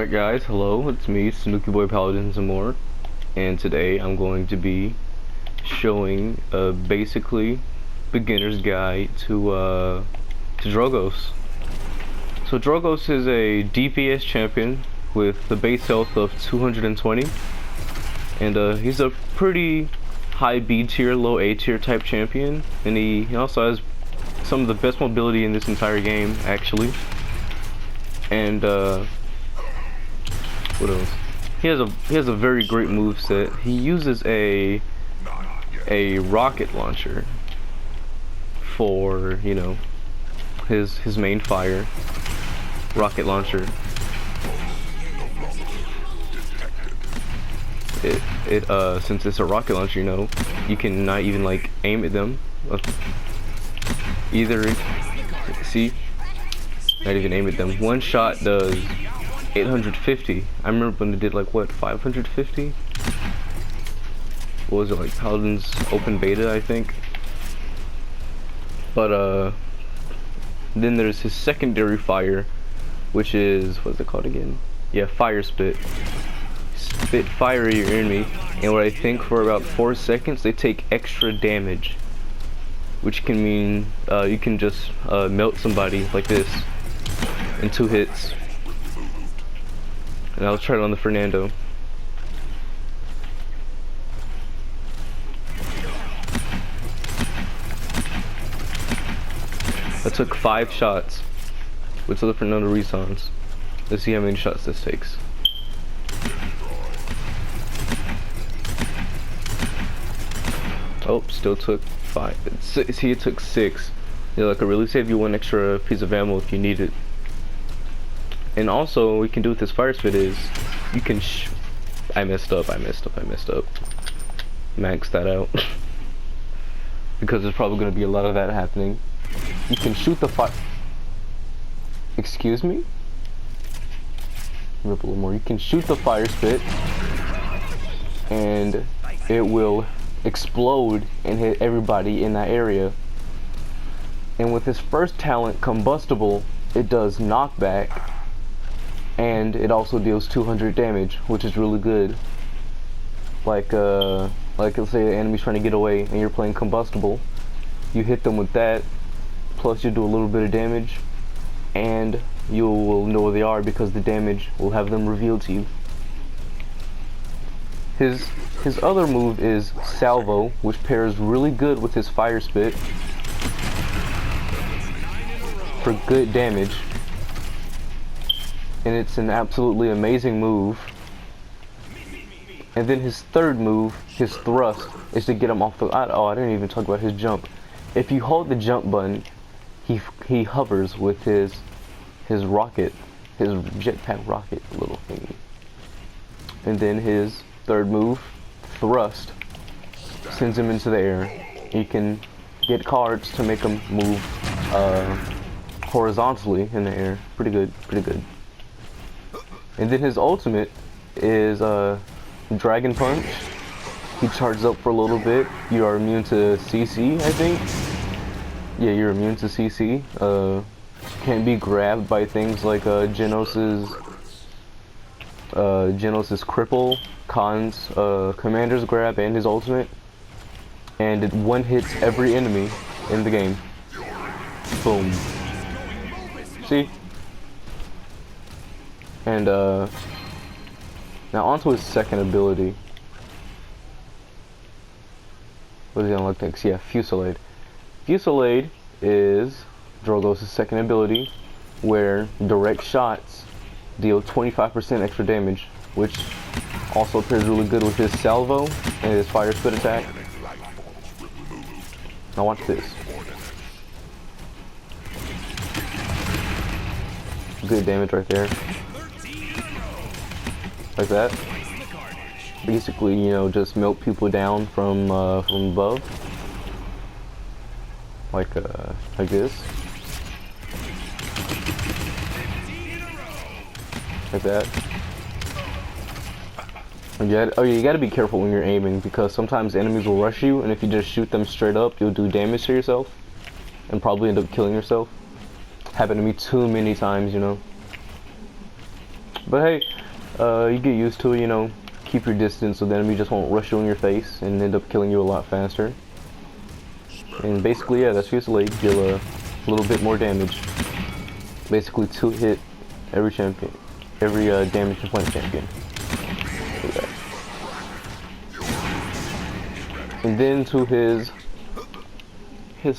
Alright guys, hello, it's me, Tanookiboi, Paladins and more, and today I'm going to be showing a basically beginner's guide to Drogoz. So Drogoz is a DPS champion with the base health of 220, and he's a pretty high B tier, low A tier type champion, and he also has some of the best mobility in this entire game, actually. And what else? He has a very great move set. He uses a rocket launcher for, you know, his main fire. Rocket launcher. Since it's a rocket launcher, you know, you can not even like aim at them. Either see, not even aim at them. One shot does 850. I remember when they did like what, 550? What was it, like Paladins open beta, I think? But then there's his secondary fire, which is, what's it called again? Yeah, fire spit. Spit fire at your enemy, and what I think for about 4 seconds they take extra damage, which can mean you can just melt somebody like this in 2 hits. And I'll try it on the Fernando. I took 5 shots with the Fernando respawns. Let's see how many shots this takes. Oh, still took 5. See, it took 6. You know, I could really save you 1 extra piece of ammo if you need it. And also, what we can do with this fire spit is, you can I messed up. Max that out. Because there's probably going to be a lot of that happening. You can shoot the fire... Excuse me? Rip a little more. You can shoot the fire spit, and it will explode and hit everybody in that area. And with his first talent, Combustible, it does knockback. And it also deals 200 damage, which is really good. Like let's say the enemy's trying to get away and you're playing Combustible. You hit them with that, plus you do a little bit of damage, and you will know where they are because the damage will have them revealed to you. His other move is Salvo, which pairs really good with his fire spit for good damage. And it's an absolutely amazing move. And then his third move, his thrust, is to get him off the... oh, I didn't even talk about his jump. If you hold the jump button, he hovers with his rocket, his jetpack rocket little thingy. And then his third move, thrust, sends him into the air. You can get cards to make him move horizontally in the air. Pretty good, pretty good. And then his ultimate is Dragon Punch. He charges up for a little bit. You are immune to CC, I think. Yeah, you're immune to CC. Can't be grabbed by things like Genos's Cripple, Khan's Commander's Grab, and his ultimate. And it one hits every enemy in the game. Boom. See? And now onto his second ability. What does he unlock next? Yeah, Fusillade. Fusillade is Drogoz's second ability, where direct shots deal 25% extra damage, which also pairs really good with his Salvo and his fire spit attack. Now watch this. Good damage right there. Like that. Basically, you know, just melt people down from above. Like this. Like that. And you gotta be careful when you're aiming, because sometimes enemies will rush you, and if you just shoot them straight up, you'll do damage to yourself and probably end up killing yourself. Happened to me too many times, you know. But hey, You get used to it, you know, keep your distance so the enemy just won't rush you in your face and end up killing you a lot faster. And basically, yeah, that's just like deal a little bit more damage. Basically 2 hit every champion, every damage to point champion. And then to his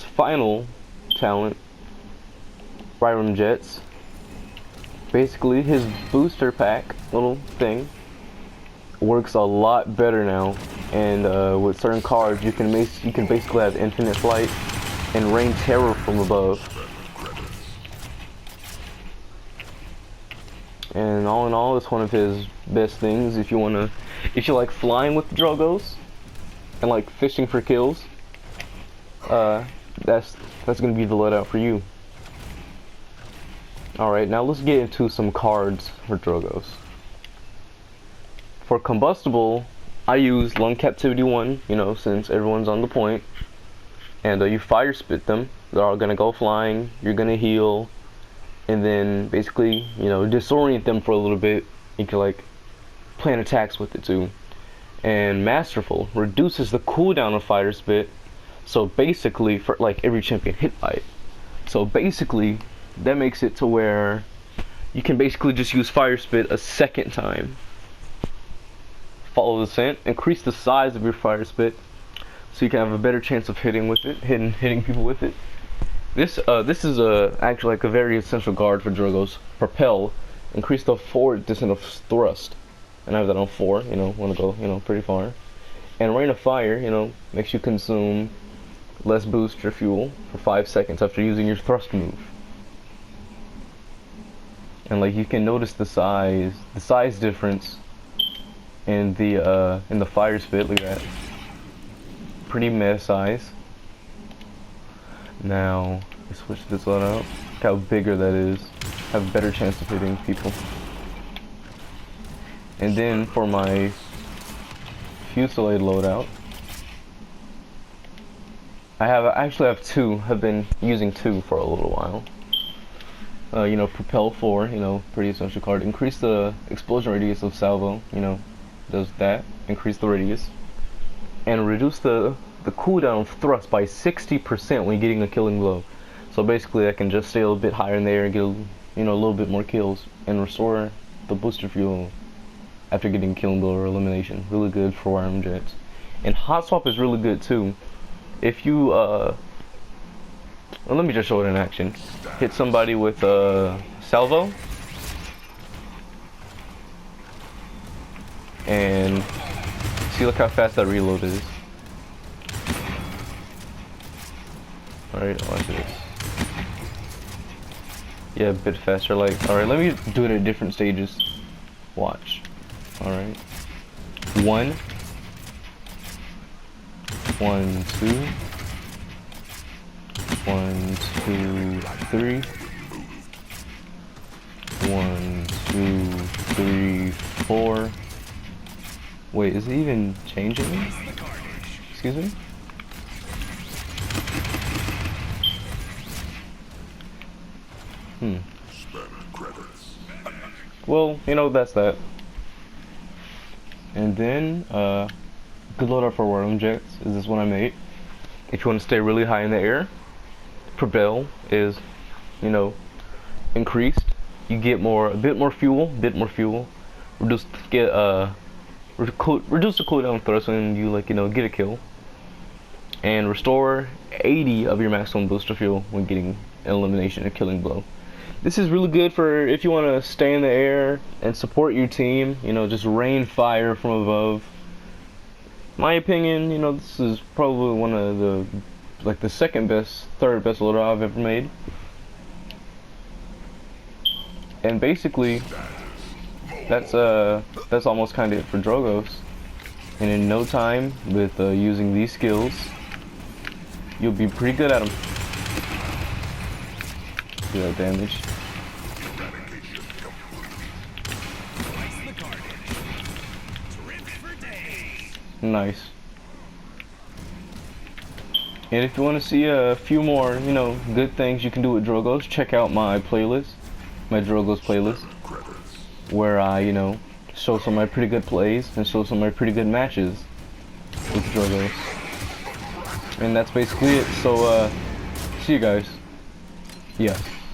final talent, Byram Jets. Basically, his booster pack little thing works a lot better now, and with certain cards, you can basically have infinite flight and rain terror from above. And all in all, it's one of his best things if you like flying with the Drogoz and like fishing for kills. That's gonna be the loadout for you. Alright, now let's get into some cards for Drogoz. For combustible, I use Lung Captivity 1, you know, since everyone's on the point. And you fire spit them. They're all gonna go flying, you're gonna heal, and then basically, you know, disorient them for a little bit. You can like plan attacks with it too. And Masterful reduces the cooldown of fire spit. So basically, for like every champion hit by it. So basically, that makes it to where you can basically just use fire spit a second time. Follow the scent, increase the size of your fire spit, so you can have a better chance of hitting with it, hitting people with it. This is actually like a very essential guard for Drogoz. Propel, increase the forward distance of thrust, and I have that on 4. You know, want to go, you know, pretty far. And Rain of Fire, you know, makes you consume less booster fuel for 5 seconds after using your thrust move. And like you can notice the size difference in the fire spit. Look at that, pretty meh size. Now let's switch this one out. Look how bigger that is. Have a better chance of hitting people. And then for my Fusillade loadout, I actually have 2. Have been using 2 for a little while. You know, Propel 4, you know, pretty essential card. Increase the explosion radius of salvo, you know, does that. Increase the radius. And reduce the cooldown of thrust by 60% when getting a killing blow. So basically I can just stay a little bit higher in the air and get, you know, a little bit more kills. And restore the booster fuel after getting killing blow or elimination. Really good for Byram Jets. And Hot Swap is really good too. If you, well, let me just show it in action. Hit somebody with salvo, and see, look how fast that reload is. Alright, watch this. Yeah, a bit faster. Like, alright, let me do it at different stages. Watch. Alright. 1, 1, 2. 1, 2, 3. 1, 2, 3, 4. Wait, is it even changing? Excuse me? Well, you know, that's that. And then, good loadout for Byram Jets is this one I made. If you want to stay really high in the air, Propel is, you know, increased. You get a bit more fuel. Reduce the cooldown thrust when you, like, you know, get a kill. And restore 80 of your maximum booster fuel when getting an elimination or killing blow. This is really good for if you want to stay in the air and support your team. You know, just rain fire from above. My opinion, you know, this is probably one of the, like, the third best loadout I've ever made. And basically, that's almost kind of it for Drogoz. And in no time, with using these skills, you'll be pretty good at them. Do that damage. Nice. And if you want to see a few more, you know, good things you can do with Drogoz, check out my playlist, my Drogoz playlist, where I, you know, show some of my pretty good plays and show some of my pretty good matches with Drogoz. And that's basically it. So, see you guys. Yes.